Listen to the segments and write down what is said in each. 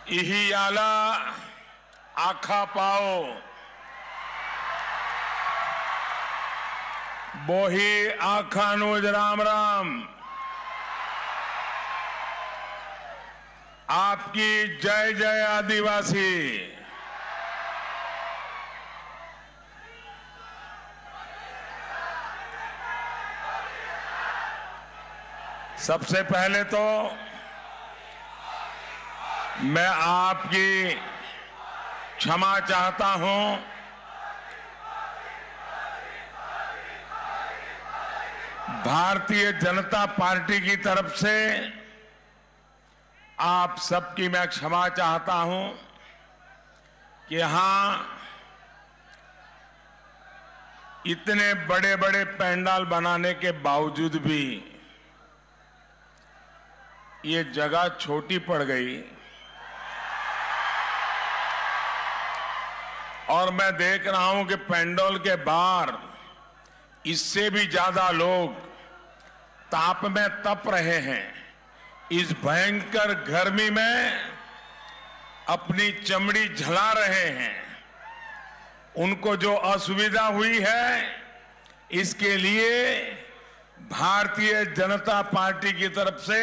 इहियाला आखा पाओ बोही आखानुज राम राम। आपकी जय जय आदिवासी। सबसे पहले तो मैं आपकी क्षमा चाहता हूं। भारतीय जनता पार्टी की तरफ से आप सबकी मैं क्षमा चाहता हूं कि यहां इतने बड़े बड़े पंडाल बनाने के बावजूद भी ये जगह छोटी पड़ गई और मैं देख रहा हूं कि पंडाल के बाहर इससे भी ज्यादा लोग ताप में तप रहे हैं। इस भयंकर गर्मी में अपनी चमड़ी झला रहे हैं। उनको जो असुविधा हुई है इसके लिए भारतीय जनता पार्टी की तरफ से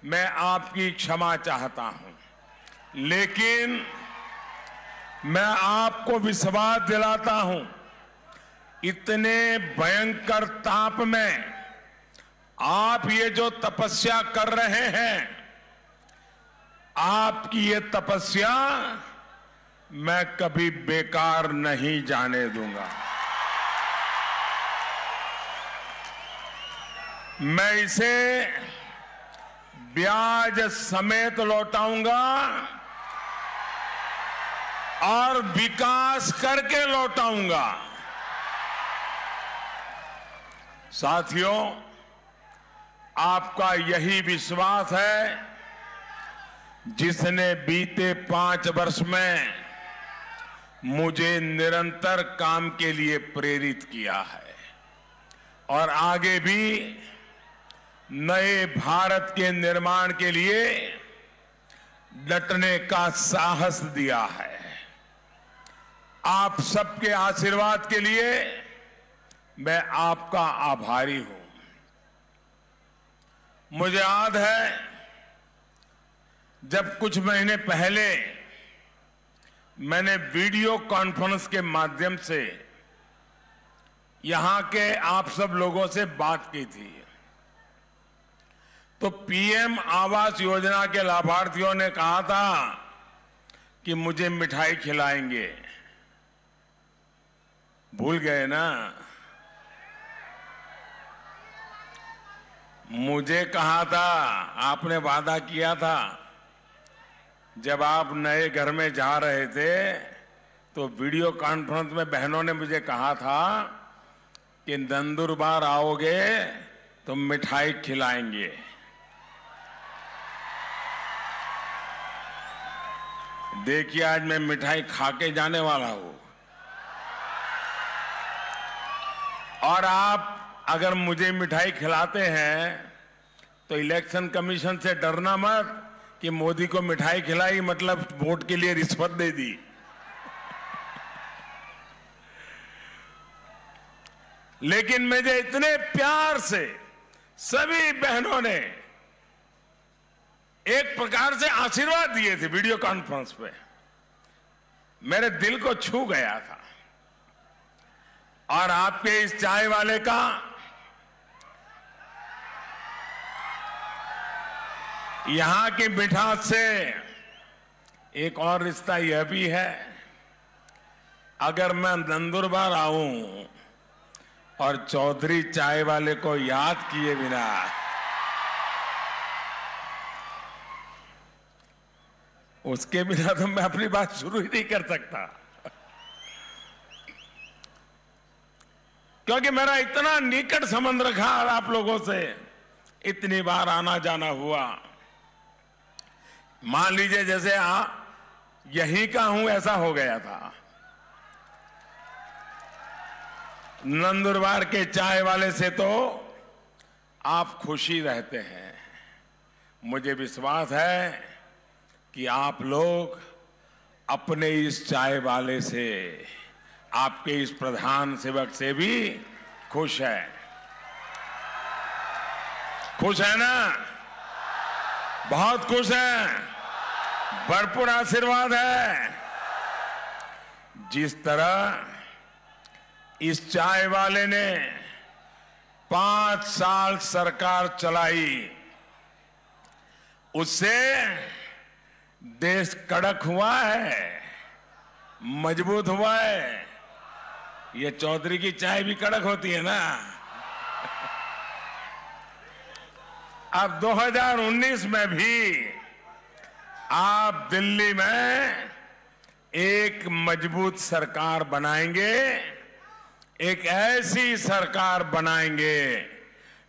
मैं आपकी क्षमा चाहता हूं। लेकिन मैं आपको विश्वास दिलाता हूं, इतने भयंकर ताप में आप ये जो तपस्या कर रहे हैं, आपकी ये तपस्या मैं कभी बेकार नहीं जाने दूंगा। मैं इसे ब्याज समेत लौटाऊंगा और विकास करके लौटाऊंगा। साथियों, आपका यही विश्वास है जिसने बीते 5 वर्ष में मुझे निरंतर काम के लिए प्रेरित किया है और आगे भी नए भारत के निर्माण के लिए डटने का साहस दिया है। आप सबके आशीर्वाद के लिए मैं आपका आभारी हूं। मुझे याद है जब कुछ महीने पहले मैंने वीडियो कॉन्फ्रेंस के माध्यम से यहां के आप सब लोगों से बात की थी, तो पीएम आवास योजना के लाभार्थियों ने कहा था कि मुझे मिठाई खिलाएंगे। भूल गए ना? मुझे कहा था, आपने वादा किया था, जब आप नए घर में जा रहे थे तो वीडियो कॉन्फ्रेंस में बहनों ने मुझे कहा था कि नंदुरबार आओगे तो मिठाई खिलाएंगे। देखिए आज मैं मिठाई खा के जाने वाला हूं। और आप अगर मुझे मिठाई खिलाते हैं तो इलेक्शन कमीशन से डरना मत कि मोदी को मिठाई खिलाई मतलब वोट के लिए रिश्वत दे दी। लेकिन मुझे इतने प्यार से सभी बहनों ने एक प्रकार से आशीर्वाद दिए थे वीडियो कॉन्फ्रेंस पे, मेरे दिल को छू गया था। और आपके इस चाय वाले का यहां की मिठास से एक और रिश्ता यह भी है, अगर मैं नंदुरबार आऊं और चौधरी चाय वाले को याद किए बिना उसके बिना तो मैं अपनी बात शुरू ही नहीं कर सकता, क्योंकि मेरा इतना निकट संबंध रखा और आप लोगों से इतनी बार आना जाना हुआ। मान लीजिए जैसे यहीं का हूं ऐसा हो गया था। नंदुरबार के चाय वाले से तो आप खुशी रहते हैं। मुझे विश्वास है कि आप लोग अपने इस चाय वाले से, आपके इस प्रधान सेवक से भी खुश है। खुश है ना? बहुत खुश है, भरपूर आशीर्वाद है। जिस तरह इस चाय वाले ने 5 साल सरकार चलाई, उससे देश कड़क हुआ है, मजबूत हुआ है। ये चौधरी की चाय भी कड़क होती है ना। अब 2019 में भी आप दिल्ली में एक मजबूत सरकार बनाएंगे, एक ऐसी सरकार बनाएंगे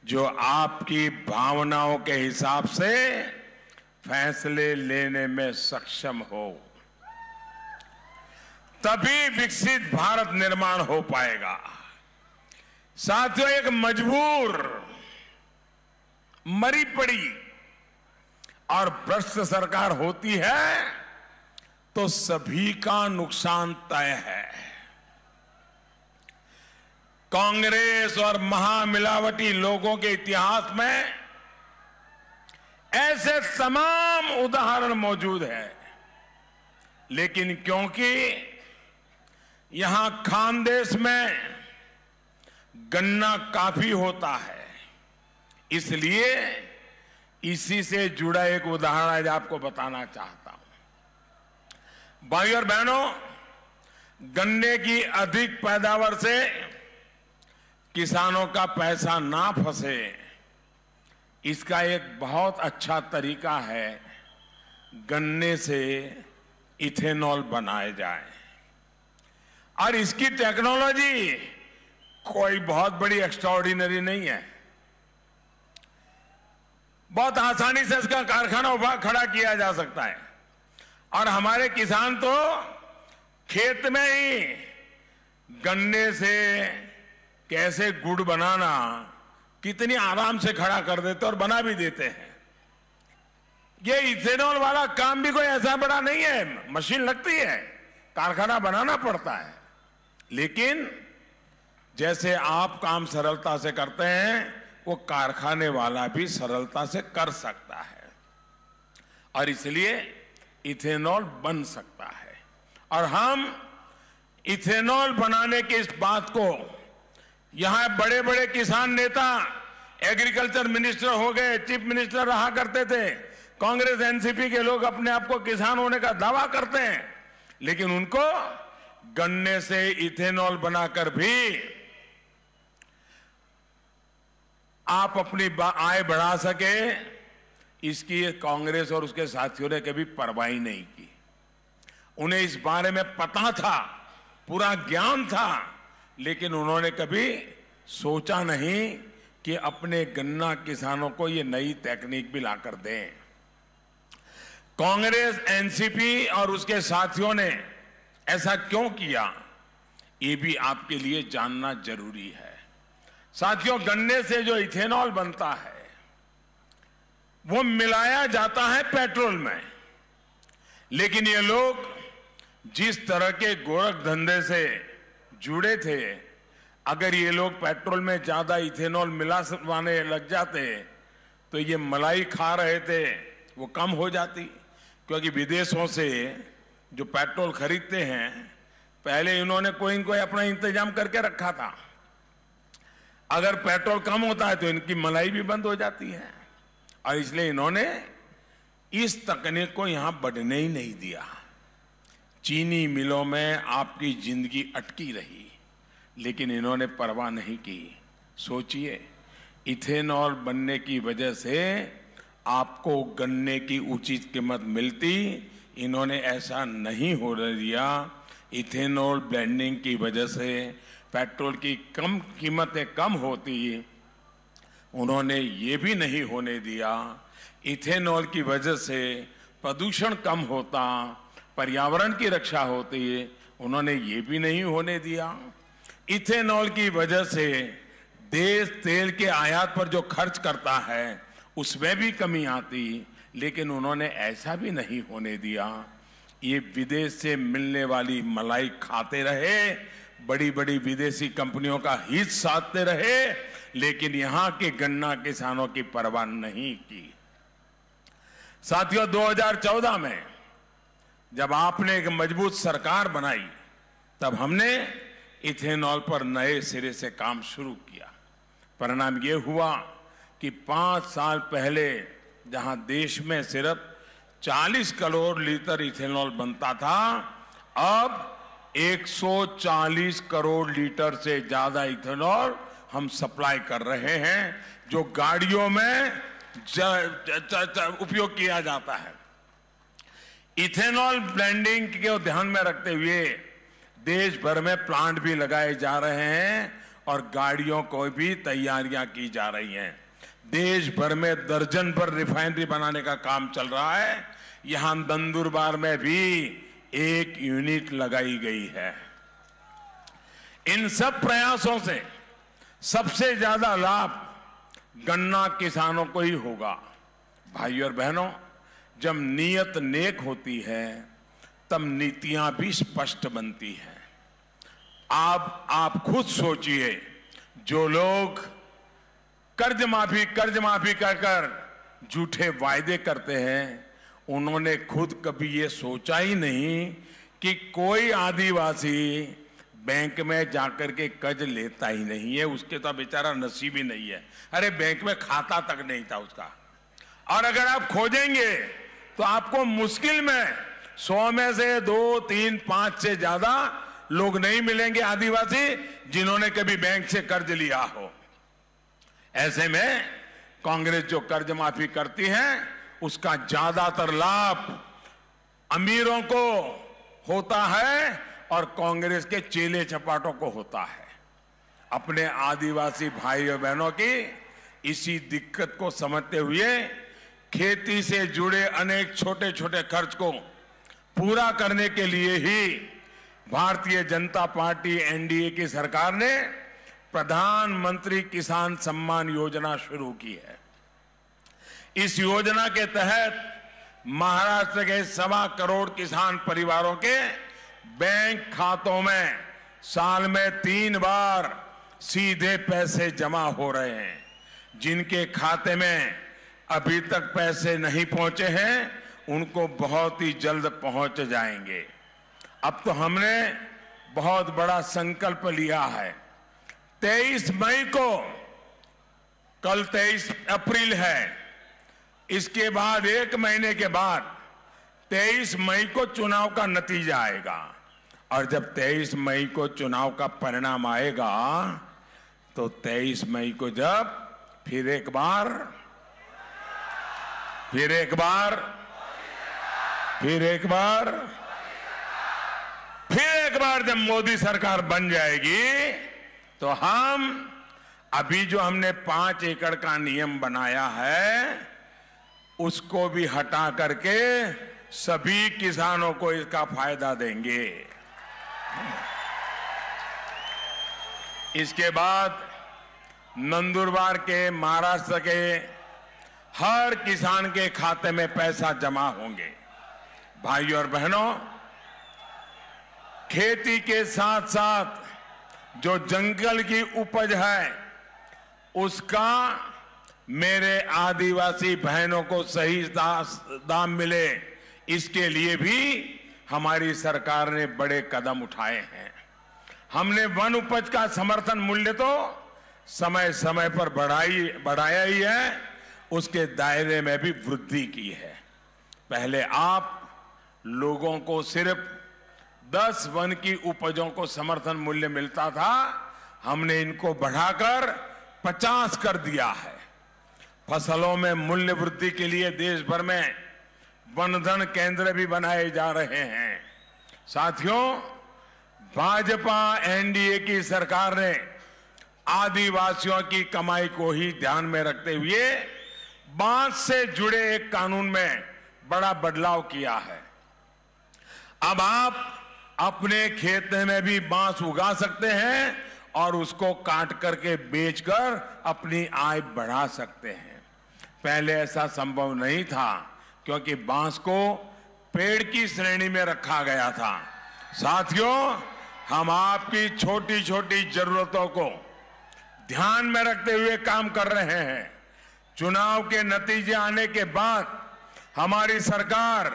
जो आपकी भावनाओं के हिसाब से फैसले लेने में सक्षम हो। तभी विकसित भारत निर्माण हो पाएगा। साथियों, एक मजबूर, मरी पड़ी और भ्रष्ट सरकार होती है तो सभी का नुकसान तय है। कांग्रेस और महामिलावटी लोगों के इतिहास में ऐसे तमाम उदाहरण मौजूद हैं, लेकिन क्योंकि यहां खानदेश में गन्ना काफी होता है, इसलिए इसी से जुड़ा एक उदाहरण आज आपको बताना चाहता हूं। भाइयों और बहनों, गन्ने की अधिक पैदावार से किसानों का पैसा ना फंसे, इसका एक बहुत अच्छा तरीका है गन्ने से इथेनॉल बनाया जाए। और इसकी टेक्नोलॉजी कोई बहुत बड़ी एक्स्ट्राऑर्डिनरी नहीं है। बहुत आसानी से इसका कारखाना खड़ा किया जा सकता है और हमारे किसान तो खेत में ही गन्ने से कैसे गुड़ बनाना कितनी आराम से खड़ा कर देते और बना भी देते हैं। ये इथेनॉल वाला काम भी कोई ऐसा बड़ा नहीं है, मशीन लगती है, कारखाना बनाना पड़ता है, लेकिन जैसे आप काम सरलता से करते हैं वो कारखाने वाला भी सरलता से कर सकता है और इसलिए इथेनॉल बन सकता है। और हम इथेनॉल बनाने की इस बात को यहां बड़े बड़े किसान नेता, एग्रीकल्चर मिनिस्टर हो गए, चीफ मिनिस्टर रहा करते थे, कांग्रेस एनसीपी के लोग अपने आप को किसान होने का दावा करते हैं, लेकिन उनको गन्ने से इथेनॉल बनाकर भी आप अपनी आय बढ़ा सके, इसकी कांग्रेस और उसके साथियों ने कभी परवाह नहीं की। उन्हें इस बारे में पता था, पूरा ज्ञान था, लेकिन उन्होंने कभी सोचा नहीं कि अपने गन्ना किसानों को ये नई तकनीक भी लाकर दें। कांग्रेस, एनसीपी और उसके साथियों ने ऐसा क्यों किया, ये भी आपके लिए जानना जरूरी है। साथियों, गन्ने से जो इथेनॉल बनता है वो मिलाया जाता है पेट्रोल में, लेकिन ये लोग जिस तरह के गोरख धंधे से जुड़े थे, अगर ये लोग पेट्रोल में ज्यादा इथेनॉल मिलाने लग जाते तो ये मलाई खा रहे थे वो कम हो जाती, क्योंकि विदेशों से जो पेट्रोल खरीदते हैं पहले इन्होंने कोई न कोई अपना इंतजाम करके रखा था। अगर पेट्रोल कम होता है तो इनकी मलाई भी बंद हो जाती है और इसलिए इन्होंने इस तकनीक को यहां बढ़ने ही नहीं दिया। चीनी मिलों में आपकी जिंदगी अटकी रही, लेकिन इन्होंने परवाह नहीं की। सोचिए, इथेनॉल बनने की वजह से आपको गन्ने की उचित कीमत मिलती, इन्होंने ऐसा नहीं होने दिया। इथेनॉल ब्लेंडिंग की वजह से पेट्रोल की कीमतें कम होती, उन्होंने ये भी नहीं होने दिया। इथेनॉल की वजह से प्रदूषण कम होता, पर्यावरण की रक्षा होती, उन्होंने ये भी नहीं होने दिया। इथेनॉल की वजह से देश तेल के आयात पर जो खर्च करता है उसमें भी कमी आती, लेकिन उन्होंने ऐसा भी नहीं होने दिया। ये विदेश से मिलने वाली मलाई खाते रहे, बड़ी बड़ी विदेशी कंपनियों का हित साधते रहे, लेकिन यहां के गन्ना किसानों की परवाह नहीं की। साथियों, 2014 में जब आपने एक मजबूत सरकार बनाई, तब हमने इथेनॉल पर नए सिरे से काम शुरू किया। परिणाम ये हुआ कि 5 साल पहले जहां देश में सिर्फ 40 करोड़ लीटर इथेनॉल बनता था, अब 140 करोड़ लीटर से ज्यादा इथेनॉल हम सप्लाई कर रहे हैं, जो गाड़ियों में उपयोग किया जाता है। इथेनॉल ब्लेंडिंग को ध्यान में रखते हुए देश भर में प्लांट भी लगाए जा रहे हैं और गाड़ियों को भी तैयारियां की जा रही हैं। देश भर में दर्जन भर रिफाइनरी बनाने का काम चल रहा है। यहां नंदुरबार में भी एक यूनिट लगाई गई है। इन सब प्रयासों से सबसे ज्यादा लाभ गन्ना किसानों को ही होगा। भाइयों और बहनों, जब नीयत नेक होती है तब नीतियां भी स्पष्ट बनती हैं। आप खुद सोचिए, जो लोग कर्ज माफी कर झूठे वायदे करते हैं, उन्होंने खुद कभी ये सोचा ही नहीं कि कोई आदिवासी बैंक में जाकर के कर्ज लेता ही नहीं है, उसके तो बेचारा नसीब ही नहीं है। अरे बैंक में खाता तक नहीं था उसका। और अगर आप खोजेंगे तो आपको मुश्किल में 100 में से 2, 3, 5 से ज्यादा लोग नहीं मिलेंगे आदिवासी जिन्होंने कभी बैंक से कर्ज लिया हो। ऐसे में कांग्रेस जो कर्ज माफी करती है, उसका ज्यादातर लाभ अमीरों को होता है और कांग्रेस के चेले चपाटों को होता है। अपने आदिवासी भाई और बहनों की इसी दिक्कत को समझते हुए खेती से जुड़े अनेक छोटे छोटे खर्च को पूरा करने के लिए ही भारतीय जनता पार्टी एनडीए की सरकार ने प्रधानमंत्री किसान सम्मान योजना शुरू की है। इस योजना के तहत महाराष्ट्र के 1.25 करोड़ किसान परिवारों के बैंक खातों में साल में 3 बार सीधे पैसे जमा हो रहे हैं। जिनके खाते में अभी तक पैसे नहीं पहुंचे हैं, उनको बहुत ही जल्द पहुंच जाएंगे। अब तो हमने बहुत बड़ा संकल्प लिया है। 23 मई को, कल 23 अप्रैल है, इसके बाद 1 महीने के बाद 23 मई को चुनाव का नतीजा आएगा। और जब 23 मई को चुनाव का परिणाम आएगा, तो 23 मई को जब फिर एक बार जब मोदी सरकार बन जाएगी, तो हम अभी जो हमने 5 एकड़ का नियम बनाया है, उसको भी हटा करके सभी किसानों को इसका फायदा देंगे। इसके बाद नंदुरबार के, महाराष्ट्र के हर किसान के खाते में पैसा जमा होंगे। भाइयों और बहनों, खेती के साथ साथ जो जंगल की उपज है, उसका मेरे आदिवासी बहनों को सही दाम मिले, इसके लिए भी हमारी सरकार ने बड़े कदम उठाए हैं। हमने वन उपज का समर्थन मूल्य तो समय समय पर बढ़ाया ही है, उसके दायरे में भी वृद्धि की है। पहले आप लोगों को सिर्फ 10 वन की उपजों को समर्थन मूल्य मिलता था, हमने इनको बढ़ाकर 50 कर दिया है। फसलों में मूल्य वृद्धि के लिए देश भर में वनधन केंद्र भी बनाए जा रहे हैं। साथियों, भाजपा एनडीए की सरकार ने आदिवासियों की कमाई को ही ध्यान में रखते हुए बांस से जुड़े एक कानून में बड़ा बदलाव किया है। अब आप अपने खेत में भी बांस उगा सकते हैं और उसको काट करके बेचकर अपनी आय बढ़ा सकते हैं। पहले ऐसा संभव नहीं था, क्योंकि बांस को पेड़ की श्रेणी में रखा गया था। साथियों, हम आपकी छोटी छोटी जरूरतों को ध्यान में रखते हुए काम कर रहे हैं। चुनाव के नतीजे आने के बाद हमारी सरकार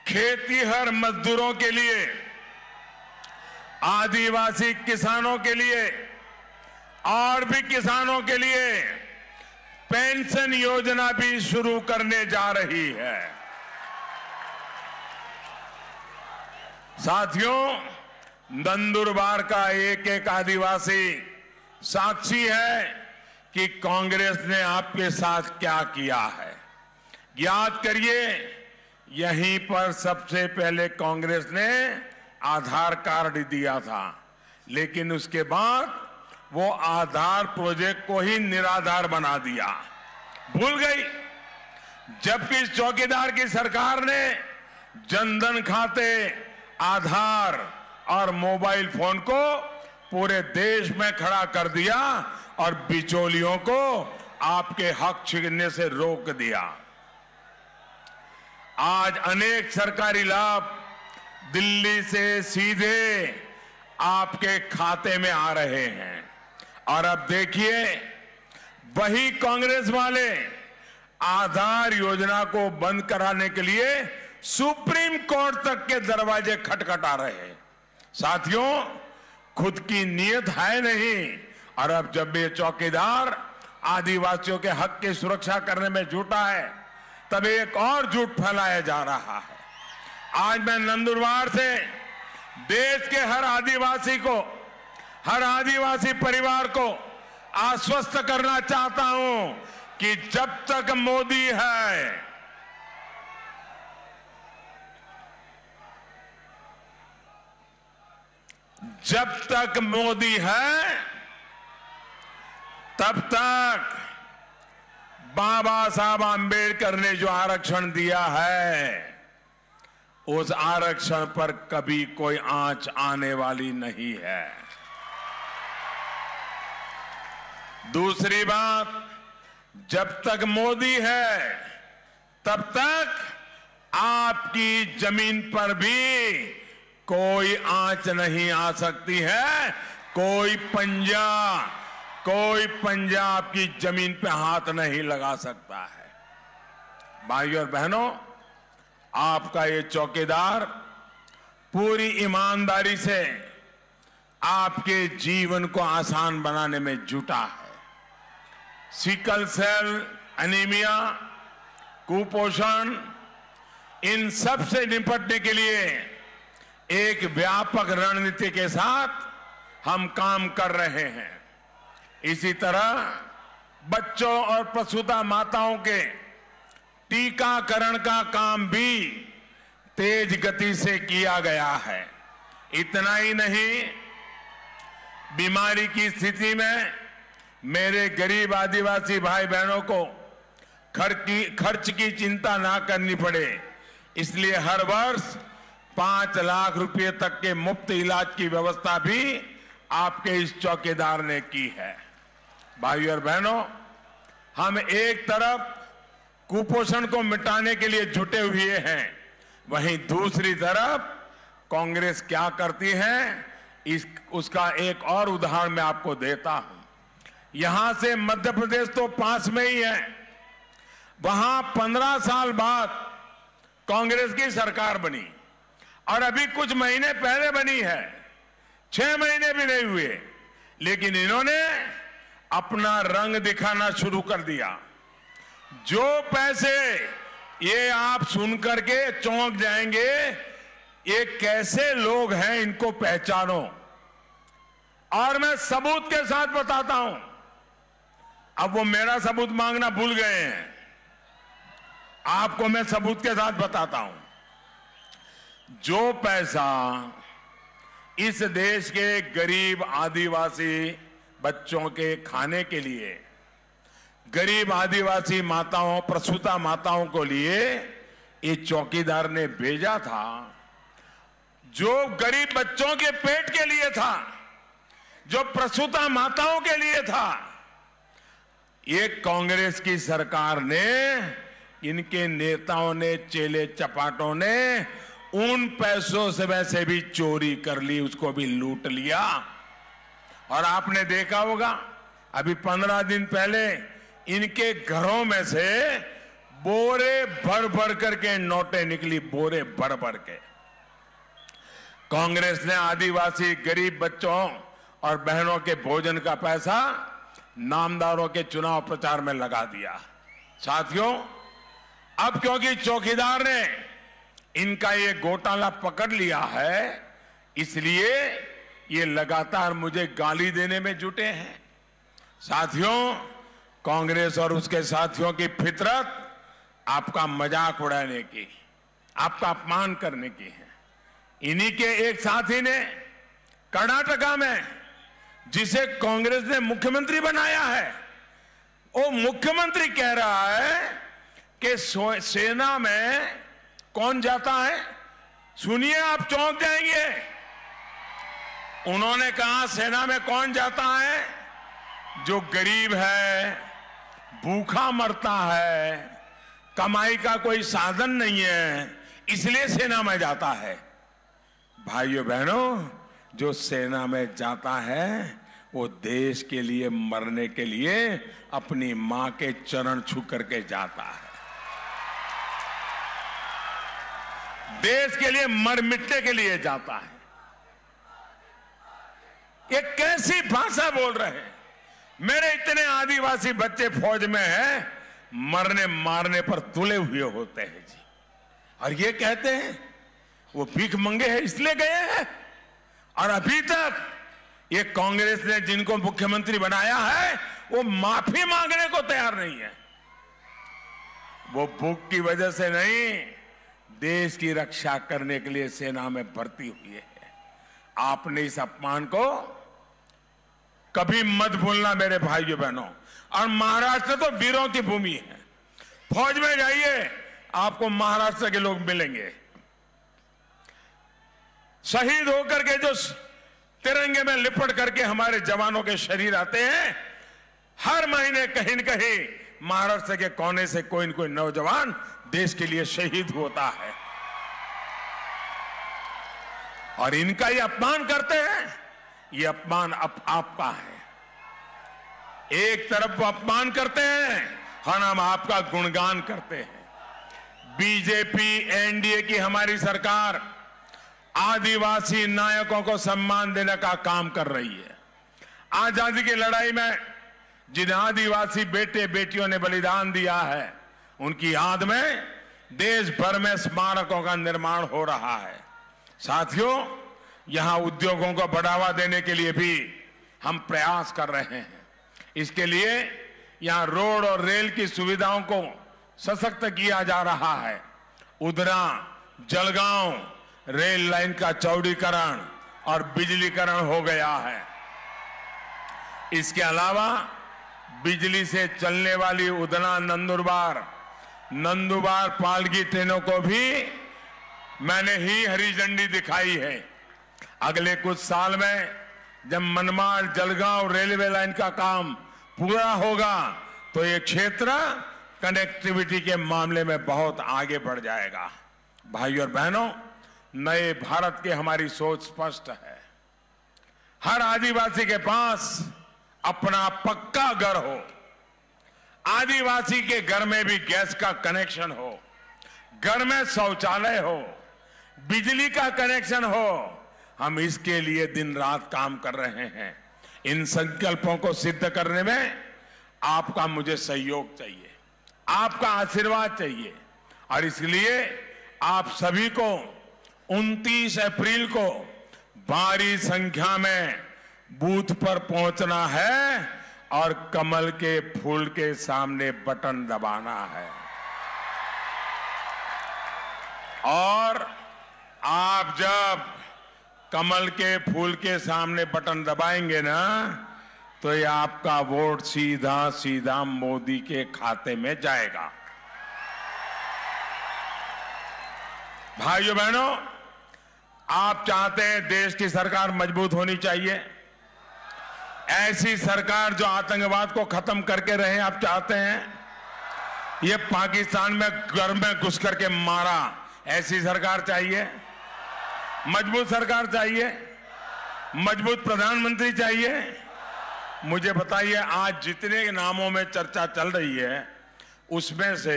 खेतीहर मजदूरों के लिए, आदिवासी किसानों के लिए और भी किसानों के लिए पेंशन योजना भी शुरू करने जा रही है। साथियों, नंदुरबार का एक एक आदिवासी साक्षी है कि कांग्रेस ने आपके साथ क्या किया है। याद करिए, यहीं पर सबसे पहले कांग्रेस ने आधार कार्ड दिया था, लेकिन उसके बाद वो आधार प्रोजेक्ट को ही निराधार बना दिया, भूल गई। जबकि इस चौकीदार की सरकार ने जनधन खाते, आधार और मोबाइल फोन को पूरे देश में खड़ा कर दिया और बिचौलियों को आपके हक छीनने से रोक दिया। आज अनेक सरकारी लाभ दिल्ली से सीधे आपके खाते में आ रहे हैं। और अब देखिए, वही कांग्रेस वाले आधार योजना को बंद कराने के लिए सुप्रीम कोर्ट तक के दरवाजे खटखटा रहे हैं। साथियों, खुद की नीयत है नहीं, और अब जब ये चौकीदार आदिवासियों के हक की सुरक्षा करने में जुटा है, तब एक और झूठ फैलाया जा रहा है। आज मैं नंदुरबार से देश के हर आदिवासी को, हर आदिवासी परिवार को आश्वस्त करना चाहता हूं कि जब तक मोदी है, जब तक मोदी है, तब तक बाबा साहब आंबेडकर ने जो आरक्षण दिया है, उस आरक्षण पर कभी कोई आंच आने वाली नहीं है। दूसरी बात, जब तक मोदी है, तब तक आपकी जमीन पर भी कोई आंच नहीं आ सकती है। कोई पंजा आपकी जमीन पे हाथ नहीं लगा सकता है। भाइयों और बहनों, आपका ये चौकीदार पूरी ईमानदारी से आपके जीवन को आसान बनाने में जुटा है। सिकल सेल एनीमिया, कुपोषण, इन सब से निपटने के लिए एक व्यापक रणनीति के साथ हम काम कर रहे हैं। इसी तरह बच्चों और प्रसूता माताओं के टीकाकरण का काम भी तेज गति से किया गया है। इतना ही नहीं, बीमारी की स्थिति में मेरे गरीब आदिवासी भाई बहनों को खर्च की चिंता ना करनी पड़े, इसलिए हर वर्ष 5 लाख रुपए तक के मुफ्त इलाज की व्यवस्था भी आपके इस चौकीदार ने की है। भाइयों और बहनों, हम एक तरफ कुपोषण को मिटाने के लिए जुटे हुए हैं, वहीं दूसरी तरफ कांग्रेस क्या करती है, उसका एक और उदाहरण मैं आपको देता हूं। यहां से मध्य प्रदेश तो पास में ही है, वहां 15 साल बाद कांग्रेस की सरकार बनी और अभी कुछ महीने पहले बनी है, 6 महीने भी नहीं हुए, लेकिन इन्होंने अपना रंग दिखाना शुरू कर दिया। जो पैसे, ये आप सुनकर के चौंक जाएंगे, ये कैसे लोग हैं, इनको पहचानो। और मैं सबूत के साथ बताता हूं। अब वो मेरा सबूत मांगना भूल गए हैं, आपको मैं सबूत के साथ बताता हूं। जो पैसा इस देश के गरीब आदिवासी बच्चों के खाने के लिए, गरीब आदिवासी माताओं, प्रसूता माताओं को लिए ये चौकीदार ने भेजा था, जो गरीब बच्चों के पेट के लिए था, जो प्रसूता माताओं के लिए था, ये कांग्रेस की सरकार ने, इनके नेताओं ने, चेले चपाटों ने उन पैसों से वैसे भी चोरी कर ली, उसको भी लूट लिया। और आपने देखा होगा अभी 15 दिन पहले इनके घरों में से बोरे भर भर करके नोटें निकली, बोरे भर भर के। कांग्रेस ने आदिवासी गरीब बच्चों और बहनों के भोजन का पैसा नामदारों के चुनाव प्रचार में लगा दिया। साथियों, अब क्योंकि चौकीदार ने इनका ये घोटाला पकड़ लिया है, इसलिए ये लगातार मुझे गाली देने में जुटे हैं। साथियों, कांग्रेस और उसके साथियों की फितरत आपका मजाक उड़ाने की, आपका अपमान करने की है। इन्हीं के एक साथी ने कर्नाटका में, जिसे कांग्रेस ने मुख्यमंत्री बनाया है, वो मुख्यमंत्री कह रहा है कि सेना में कौन जाता है? सुनिए, आप चौंक जाएंगे। उन्होंने कहा सेना में कौन जाता है? जो गरीब है, भूखा मरता है, कमाई का कोई साधन नहीं है, इसलिए सेना में जाता है। भाइयों बहनों, जो सेना में जाता है वो देश के लिए मरने के लिए अपनी मां के चरण छू करके जाता है। देश के लिए मर मिटने के लिए जाता है। ये कैसी भाषा बोल रहे हैं? मेरे इतने आदिवासी बच्चे फौज में हैं, मरने मारने पर तुले हुए होते हैं जी, और ये कहते हैं वो भीख मंगे हैं इसलिए गए हैं। और अभी तक ये कांग्रेस ने जिनको मुख्यमंत्री बनाया है वो माफी मांगने को तैयार नहीं है। वो भूख की वजह से नहीं, देश की रक्षा करने के लिए सेना में भर्ती हुई है। आपने इस अपमान को कभी मत भूलना मेरे भाइयों बहनों। और महाराष्ट्र तो वीरों की भूमि है। फौज में जाइए, आपको महाराष्ट्र के लोग मिलेंगे। शहीद होकर के जो तिरंगे में लिपट करके हमारे जवानों के शरीर आते हैं, हर महीने कहीं न कहीं महाराष्ट्र के कोने से कोई न कोई नौजवान देश के लिए शहीद होता है। और इनका ये अपमान करते हैं, ये अपमान आपका है। एक तरफ वो अपमान करते हैं और हम आपका गुणगान करते हैं। बीजेपी एनडीए की हमारी सरकार आदिवासी नायकों को सम्मान देने का काम कर रही है। आजादी की लड़ाई में जिन आदिवासी बेटे बेटियों ने बलिदान दिया है, उनकी याद में देश भर में स्मारकों का निर्माण हो रहा है। साथियों, यहां उद्योगों को बढ़ावा देने के लिए भी हम प्रयास कर रहे हैं। इसके लिए यहां रोड और रेल की सुविधाओं को सशक्त किया जा रहा है। उधरा जलगांव रेल लाइन का चौड़ीकरण और बिजलीकरण हो गया है। इसके अलावा बिजली से चलने वाली उधना नंदुरबार पालगी ट्रेनों को भी मैंने ही हरी झंडी दिखाई है। अगले कुछ साल में जब मनमाड़ जलगांव रेलवे लाइन का काम पूरा होगा तो ये क्षेत्र कनेक्टिविटी के मामले में बहुत आगे बढ़ जाएगा। भाइयों और बहनों, नए भारत की हमारी सोच स्पष्ट है। हर आदिवासी के पास अपना पक्का घर हो, आदिवासी के घर में भी गैस का कनेक्शन हो, घर में शौचालय हो, बिजली का कनेक्शन हो। हम इसके लिए दिन रात काम कर रहे हैं। इन संकल्पों को सिद्ध करने में आपका मुझे सहयोग चाहिए, आपका आशीर्वाद चाहिए। और इसलिए आप सभी को 29 अप्रैल को भारी संख्या में बूथ पर पहुंचना है और कमल के फूल के सामने बटन दबाना है। और आप जब कमल के फूल के सामने बटन दबाएंगे ना, तो ये आपका वोट सीधा सीधा मोदी के खाते में जाएगा। भाइयों बहनों, आप चाहते हैं देश की सरकार मजबूत होनी चाहिए। ऐसी सरकार जो आतंकवाद को खत्म करके रहे आप चाहते हैं? ये पाकिस्तान में घर में घुस करके मारा, ऐसी सरकार चाहिए? मजबूत सरकार चाहिए? मजबूत प्रधानमंत्री चाहिए? मुझे बताइए, आज जितने नामों में चर्चा चल रही है उसमें से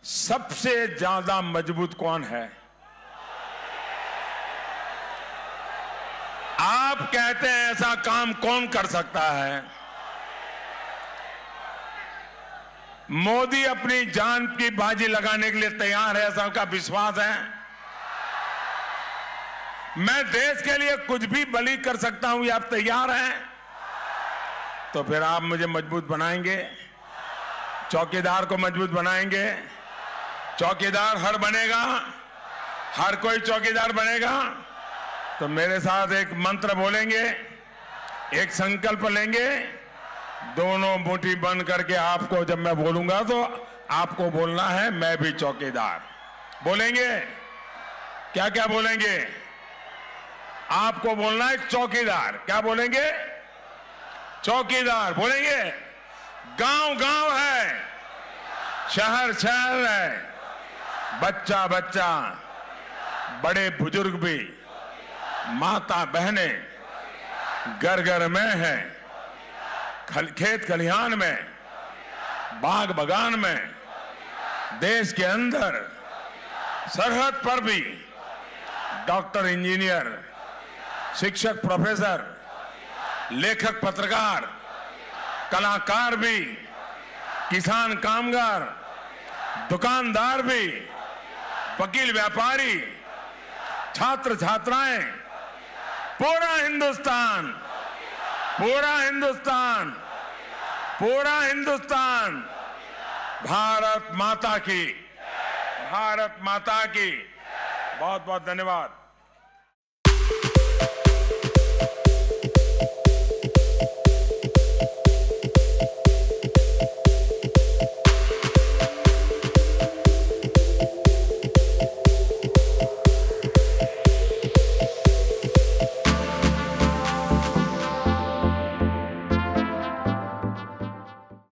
सबसे ज्यादा मजबूत कौन है? आप कहते हैं ऐसा काम कौन कर सकता है? मोदी अपनी जान की बाजी लगाने के लिए तैयार है, ऐसा उनका विश्वास है? मैं देश के लिए कुछ भी बलि कर सकता हूं, ये आप तैयार हैं? तो फिर आप मुझे मजबूत बनाएंगे, चौकीदार को मजबूत बनाएंगे। चौकीदार हर बनेगा, हर कोई चौकीदार बनेगा। तो मेरे साथ एक मंत्र बोलेंगे, एक संकल्प लेंगे, दोनों मुट्ठी बंद करके आपको जब मैं बोलूंगा तो आपको बोलना है मैं भी चौकीदार। बोलेंगे? क्या क्या बोलेंगे? आपको बोलना है चौकीदार। क्या बोलेंगे? चौकीदार बोलेंगे। गांव गांव है, शहर शहर है, बच्चा बच्चा, बड़े बुजुर्ग भी, माता बहनें घर घर में है, खेत खलिहान में, बाग बगान में, देश के अंदर, सरहद पर भी डॉक्टर, इंजीनियर, शिक्षक, प्रोफेसर, लेखक, पत्रकार, कलाकार भी, किसान, कामगार, दुकानदार भी, वकील, व्यापारी, छात्र छात्राएं, पूरा हिंदुस्तान, पूरा हिंदुस्तान, पूरा हिंदुस्तान भारत माता की, भारत माता की। बहुत बहुत धन्यवाद।